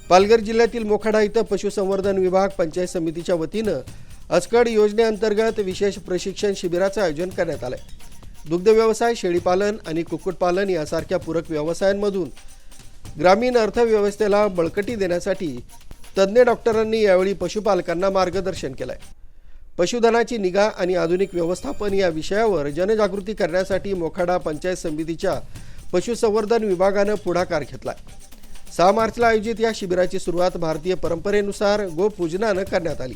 पालघर जिल्ह्यातील मोखाडा इथं पशुसंवर्धन विभाग पंचायत समितीच्या वतीनं अस्कड योजनेअंतर्गत विशेष प्रशिक्षण शिबिराचं आयोजन करण्यात आलं आहे। दुग्ध व्यवसाय, शेळीपालन आणि कुक्कुटपालन यासारख्या पूरक व्यवसायांमधून ग्रामीण अर्थव्यवस्थेला बळकटी देण्यासाठी तज्ज्ञ डॉक्टरांनी यावेळी पशुपालकांना मार्गदर्शन केलं आहे। पशुधनाची निगा आणि आधुनिक व्यवस्थापन या विषयावर जनजागृती करण्यासाठी मोखाडा पंचायत समितीच्या पशुसंवर्धन विभागानं पुढाकार घेतला आहे। 6 मार्चला आयोजित या शिबिराची सुरुवात भारतीय परंपरेनुसार गोपूजनानं करण्यात आली।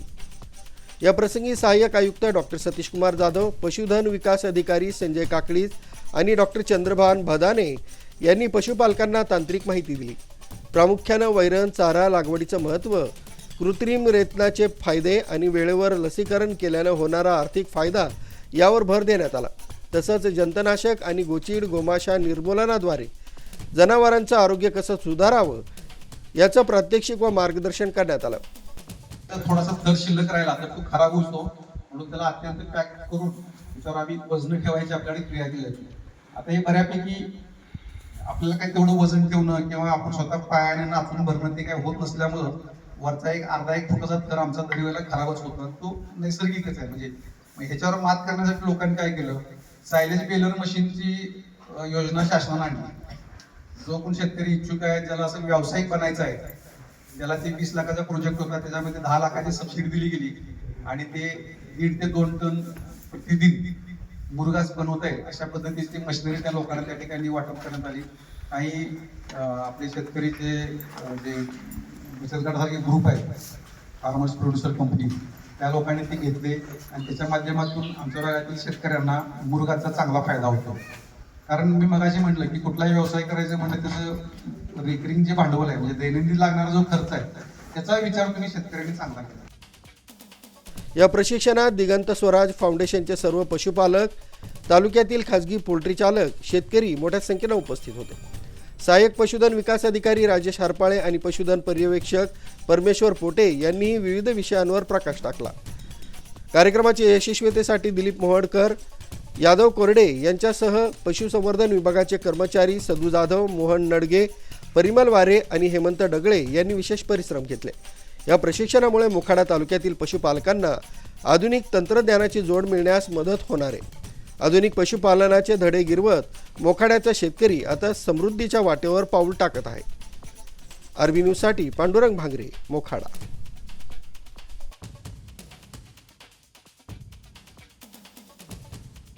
या प्रसंगी सहाय्यक आयुक्त डॉक्टर सतीश कुमार जाधव, पशुधन विकास अधिकारी संजय काकळीज आणि डॉक्टर चंद्रभान भदाने यांनी पशुपालकांना तांत्रिक माहिती दिली। प्रामुख्यानं वैरण, चारा लागवडीचं महत्त्व, कृत्रिम रेतनाचे फायदे आणि वेळेवर लसीकरण केल्यानं होणारा आर्थिक फायदा यावर भर देण्यात आला। तसंच जंतनाशक आणि गोचीड गोमाशा निर्मूलनाद्वारे जनावरांचं आरोग्य कसं सुधारावं याचं प्रात्यक्षिक व मार्गदर्शन करण्यात आलं। थोडासा थर शिल्लक राहिला तर तो खराब होतो, म्हणून त्याला अत्यंत पॅक करून त्याच्यावर आम्ही वजन ठेवायची आपल्याकडे क्रिया केली जाते। आता हे बऱ्यापैकी आपल्याला काही तेवढं वजन ठेवणं किंवा आपण स्वतः पायाने नाचून भरणं ते काही होत नसल्यामुळं वरचा अर्धा एक फुटाचा थर आमचा दरी वेळेला खराबच होतो। तो नैसर्गिकच आहे। म्हणजे ह्याच्यावर मात करण्यासाठी लोकांनी काय केलं, सायलेज बेलर मशीनची योजना शासनाने आणली। जो कोण शेतकरी इच्छुक आहे, ज्याला असं व्यावसायिक बनायचं आहे, ज्याला ते 20 लाखाचा प्रोजेक्ट होता, त्याच्यामध्ये 10 लाखाची सबसिडी दिली गेली आणि ते 1.5 ते 2 टन प्रतिदिन मुरघास बनवता येईल अशा पद्धतीची मशिनरी त्या लोकांना त्या ठिकाणी वाटप करण्यात आली। काही आपले शेतकरीचे जे बचत गटासारखे ग्रुप आहेत, फार्मर्स प्रोड्युसर कंपनी, त्या लोकांनी ते घेतले आणि त्याच्या माध्यमातून आमच्या भागातील शेतकऱ्यांना मुरघाचा चांगला फायदा होतो। कारण मी मगाशी म्हटलं की कुठलाही व्यवसाय करायचं म्हणजे त्याचं रिकरिंग जे भांडवल आहे, म्हणजे दैनंदिन लागणारा जो खर्च आहे, त्याचा विचार तुम्ही शेतकऱ्यांनी चांगला केला। या प्रशिक्षणात दिगंत स्वराज फाउंडेशनचे सर्व पशुपालक, तालुक्यातील खासगी पोल्ट्री चालक, शेतकरी मोठ्या संख्येने उपस्थित होते। सहाय्यक पशुधन विकास अधिकारी राजेश हरपाळे आणि पशुधन पर्यवेक्षक परमेश्वर पोटे यांनी विविध विषयांवर प्रकाश टाकला। कार्यक्रमाच्या यशस्वीतेसाठी दिलीप मोहडकर, यादव कोरडे यांच्यासह पशुसंवर्धन विभागाचे कर्मचारी सदू जाधव, मोहन नडगे, परिमल वारे आणि हेमंत डगळे यांनी विशेष परिश्रम घेतले। या प्रशिक्षणामुळे मोखाडा तालुक्यातील पशुपालकांना आधुनिक तंत्रज्ञानाची जोड मिळण्यास मदत होणार आहे। आधुनिक पशुपालनाचे धडे गिरवत मोखाड्याचा शेतकरी आता समृद्धीच्या वाटेवर पाऊल टाकत आहे। आरबी न्यूजसाठी पांडुरंग भांगरे, मोखाडा।